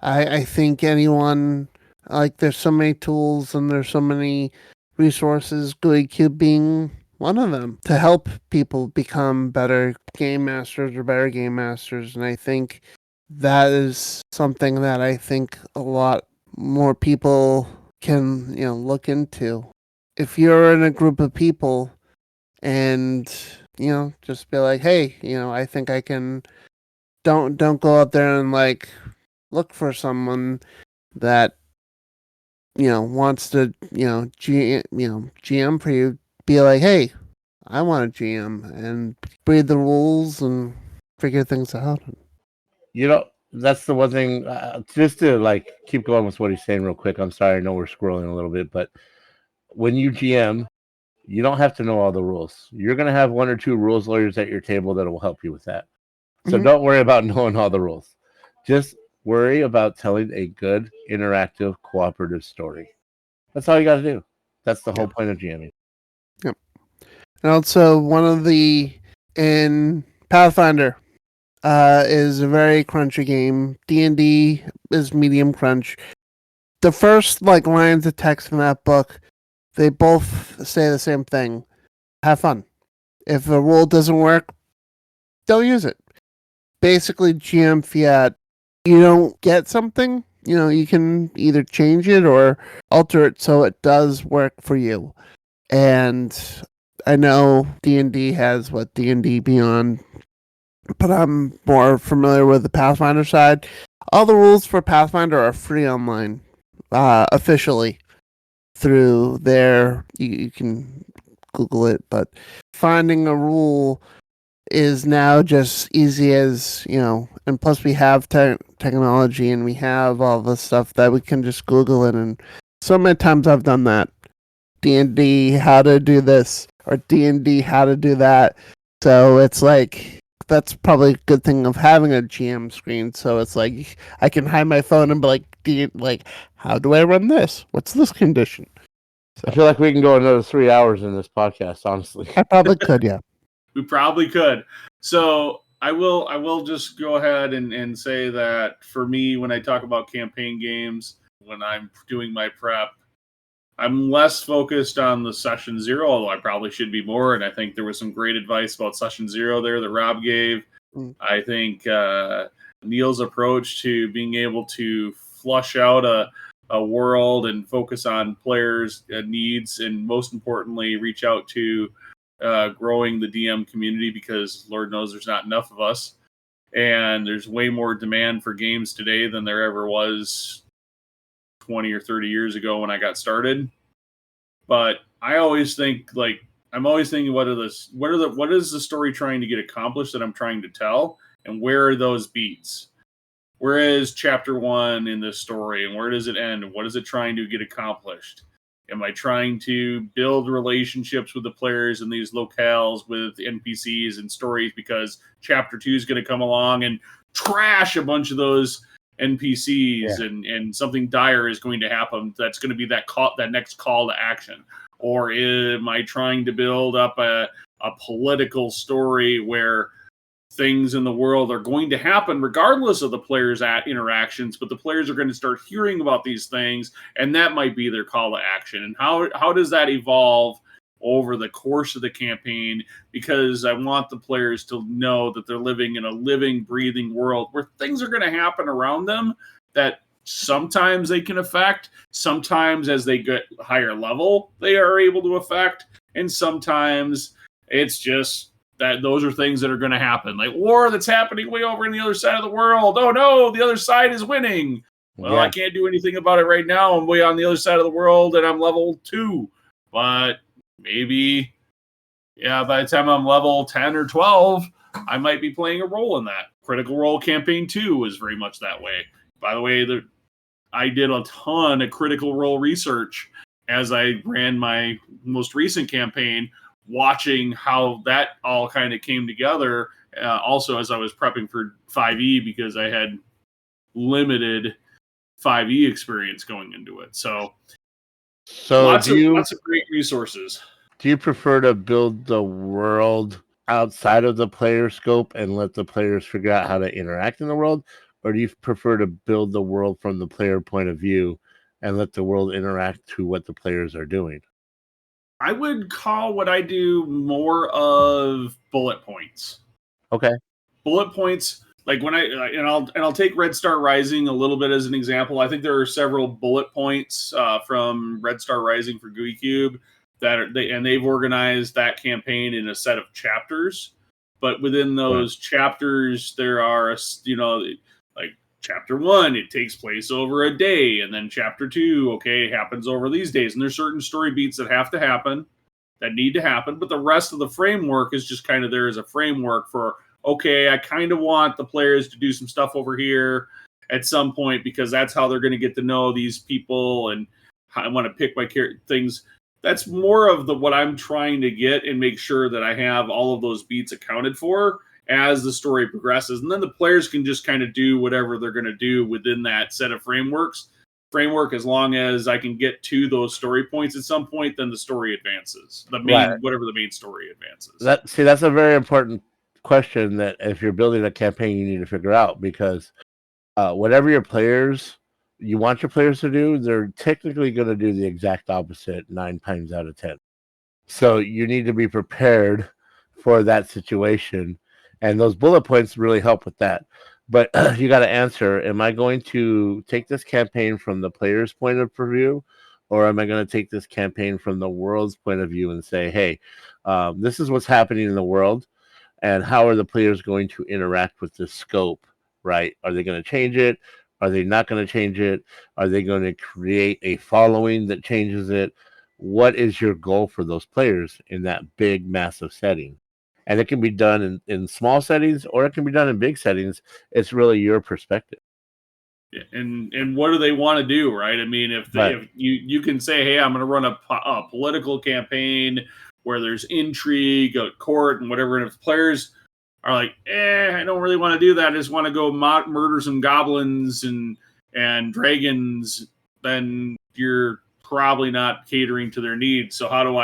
I think anyone, like, there's so many tools and there's so many resources, Gooey Cube being one of them, to help people become better game masters or better game masters. And I think that is something that I think a lot more people can, look into. If you're in a group of people and, just be like, hey, I think I can, don't go out there and like look for someone that wants to GM for you. Be like, hey, I want a GM, and read the rules and figure things out. That's the one thing. Just to like keep going with what he's saying real quick. I'm sorry, I know we're scrolling a little bit, but when you GM, you don't have to know all the rules. You're going to have one or two rules lawyers at your table that will help you with that. So don't worry about knowing all the rules. Just worry about telling a good, interactive, cooperative story. That's all you got to do. That's the whole point of GMing. Yep. And also, in Pathfinder is a very crunchy game. D&D is medium crunch. The first lines of text in that book, they both say the same thing. Have fun. If a rule doesn't work, don't use it. Basically, GM fiat. You don't get something, you can either change it or alter it so it does work for you. And I know D&D has D&D Beyond, but I'm more familiar with the Pathfinder side. All the rules for Pathfinder are free online, officially, through you can Google it, but finding a rule is now just easy as, and plus we have technology and we have all the stuff that we can just Google it. And so many times I've done that. D&D, how to do this, or D&D, how to do that. So it's like, that's probably a good thing of having a GM screen. So it's like I can hide my phone and be like, how do I run this? What's this condition? I feel like we can go another 3 hours in this podcast, honestly. I probably could, yeah. We probably could. So I will just go ahead and say that for me, when I talk about campaign games, when I'm doing my prep, I'm less focused on the session zero, although I probably should be more. And I think there was some great advice about session zero there that Rob gave. I think Neil's approach to being able to flush out a world and focus on players' needs, and most importantly, reach out to growing the DM community, because Lord knows there's not enough of us. And there's way more demand for games today than there ever was 20 or 30 years ago when I got started. But I always think, like, I'm always thinking, what is the story trying to get accomplished that I'm trying to tell, and where are those beats? Where is chapter 1 in this story, and where does it end? And what is it trying to get accomplished? Am I trying to build relationships with the players in these locales with NPCs and stories because chapter 2 is going to come along and trash a bunch of those NPCs, and something dire is going to happen that's going to be that next call to action? Or am I trying to build up a political story where things in the world are going to happen regardless of the players' interactions, but the players are going to start hearing about these things, and that might be their call to action? And how does that evolve over the course of the campaign? Because I want the players to know that they're living in a living, breathing world where things are going to happen around them that sometimes they can affect, sometimes as they get higher level they are able to affect, and sometimes it's just that those are things that are going to happen, like war that's happening way over in the other side of the world. Oh no, the other side is winning. Well, I can't do anything about it right now. I'm way on the other side of the world and I'm level 2. But maybe, by the time I'm level 10 or 12, I might be playing a role in that. Critical Role Campaign 2 is very much that way. By the way, I did a ton of Critical Role research as I ran my most recent campaign, watching how that all kind of came together. Also, as I was prepping for 5e, because I had limited 5e experience going into it. So lots of great resources. Do you prefer to build the world outside of the player scope and let the players figure out how to interact in the world? Or do you prefer to build the world from the player point of view and let the world interact to what the players are doing? I would call what I do more of bullet points. Okay. Bullet points, like when I'll take Red Star Rising a little bit as an example. I think there are several bullet points from Red Star Rising for Gooey Cube they've organized that campaign in a set of chapters. But within those chapters, there are, like chapter 1, it takes place over a day, and then chapter 2, it happens over these days. And there's certain story beats that have to happen, that need to happen, but the rest of the framework is just kind of there as a framework for, I kind of want the players to do some stuff over here at some point, because that's how they're going to get to know these people, and I want to pick my things. That's more of what I'm trying to get and make sure that I have all of those beats accounted for as the story progresses. And then the players can just kind of do whatever they're going to do within that set of framework, as long as I can get to those story points at some point, then the story advances. Whatever the main story advances. That's a very important question that if you're building a campaign, you need to figure out, because whatever you want your players to do, they're technically going to do the exact opposite 9 times out of 10. So you need to be prepared for that situation, and those bullet points really help with that. But you got to answer, am I going to take this campaign from the player's point of view, or am I going to take this campaign from the world's point of view and say, hey, this is what's happening in the world, and how are the players going to interact with this scope, right? Are they going to change it? Are they not going to change it? Are they going to create a following that changes it? What is your goal for those players in that big, massive setting? And it can be done in small settings, or it can be done in big settings. It's really your perspective. Yeah, and what do they want to do, right? I mean, if you can say, hey, I'm going to run a political campaign where there's intrigue, a court, and whatever, and if players are like, I don't really want to do that. I just want to go murder some goblins and dragons. Then you're probably not catering to their needs. So how do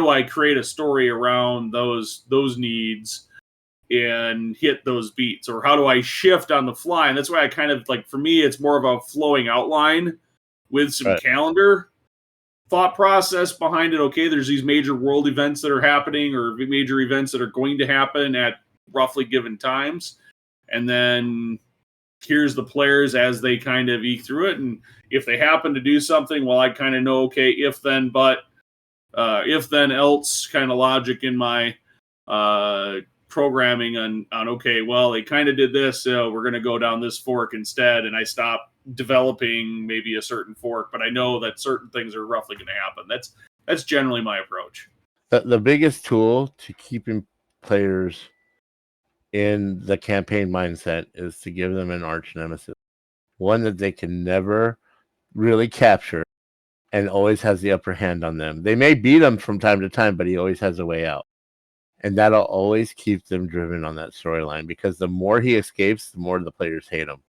I create a story around those needs and hit those beats? Or how do I shift on the fly? And that's why I kind of like, for me, it's more of a flowing outline with some calendar thought process behind it. Okay, there's these major world events that are happening, or major events that are going to happen at roughly given times. And then here's the players as they kind of eke through it. And if they happen to do something, well, I kind of know, okay, if then, but, if then else kind of logic in my programming on okay, well, they kind of did this, so we're going to go down this fork instead. And I stop developing maybe a certain fork, but I know that certain things are roughly going to happen. That's generally my approach. The biggest tool to keeping players in the campaign mindset is to give them an arch nemesis, one that they can never really capture and always has the upper hand on them. They may beat him from time to time, but he always has a way out. And that'll always keep them driven on that storyline, because the more he escapes, the more the players hate him.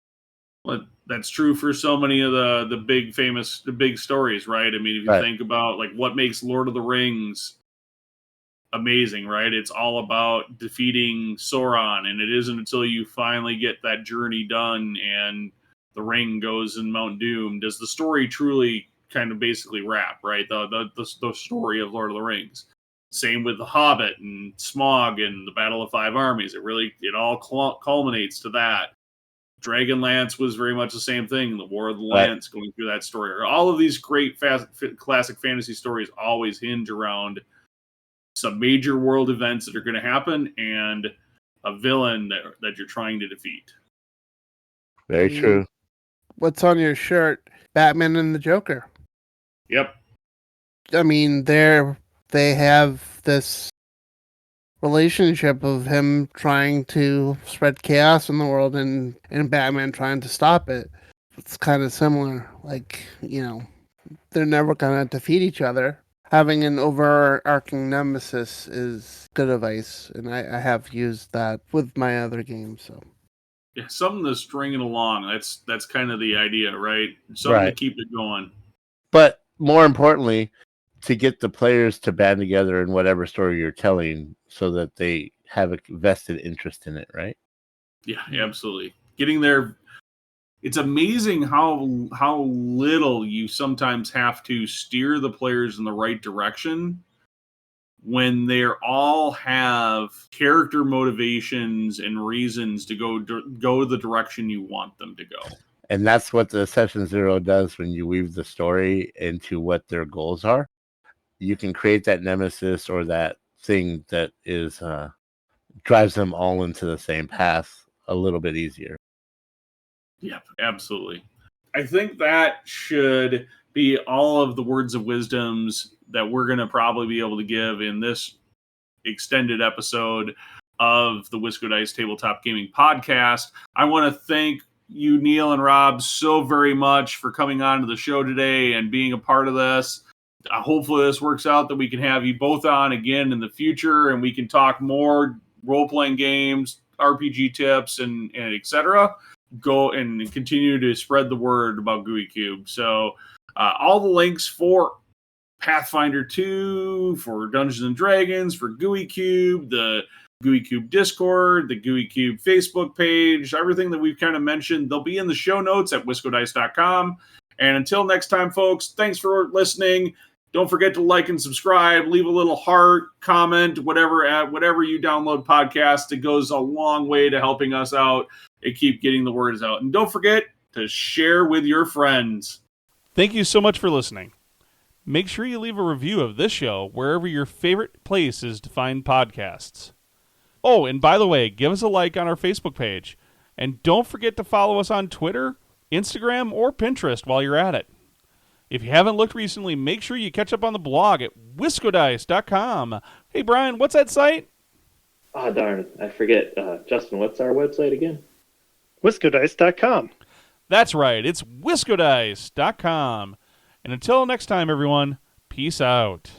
Well, that's true for so many of the big stories, right? I mean, if you think about like what makes Lord of the Rings amazing, right? It's all about defeating Sauron, and it isn't until you finally get that journey done and the ring goes in Mount Doom does the story truly kind of basically wrap, right? The story of Lord of the Rings. Same with The Hobbit and Smaug and the Battle of Five Armies. It all culminates to that. Dragonlance was very much the same thing. The War of the Lance, going through that story. All of these great classic fantasy stories always hinge around some major world events that are going to happen and a villain that you're trying to defeat. Very true. What's on your shirt? Batman and the Joker. Yep. I mean, they have this relationship of him trying to spread chaos in the world and Batman trying to stop it. It's kind of similar. Like, they're never going to defeat each other. Having an overarching nemesis is good advice, and I have used that with my other games. So, yeah, something to string it along. That's kind of the idea, right? Something to keep it going. But more importantly, to get the players to band together in whatever story you're telling, so that they have a vested interest in it, right? Yeah, absolutely. Getting there. It's amazing how little you sometimes have to steer the players in the right direction when they all have character motivations and reasons to go the direction you want them to go. And that's what the Session Zero does when you weave the story into what their goals are. You can create that nemesis or that thing that is drives them all into the same path a little bit easier. Yep, absolutely. I think that should be all of the words of wisdoms that we're going to probably be able to give in this extended episode of the Wisco Dice Tabletop Gaming Podcast. I want to thank you, Neil and Rob, so very much for coming on to the show today and being a part of this. Hopefully this works out that we can have you both on again in the future and we can talk more role-playing games, RPG tips, and etc. Go and continue to spread the word about Gooey Cube. So all the links for Pathfinder 2, for Dungeons and Dragons, for Gooey Cube, the Gooey Cube Discord, the Gooey Cube Facebook page, everything that we've kind of mentioned, they'll be in the show notes at wiscodice.com. And until next time, folks, thanks for listening. Don't forget to like and subscribe, leave a little heart, comment, whatever you download podcasts. It goes a long way to helping us out and keep getting the words out. And don't forget to share with your friends. Thank you so much for listening. Make sure you leave a review of this show wherever your favorite place is to find podcasts. Oh, and by the way, give us a like on our Facebook page. And don't forget to follow us on Twitter, Instagram, or Pinterest while you're at it. If you haven't looked recently, make sure you catch up on the blog at wiscodice.com. Hey, Brian, what's that site? Ah, darn, I forget. Justin, what's our website again? wiscodice.com. That's right, it's wiscodice.com. And until next time, everyone, peace out.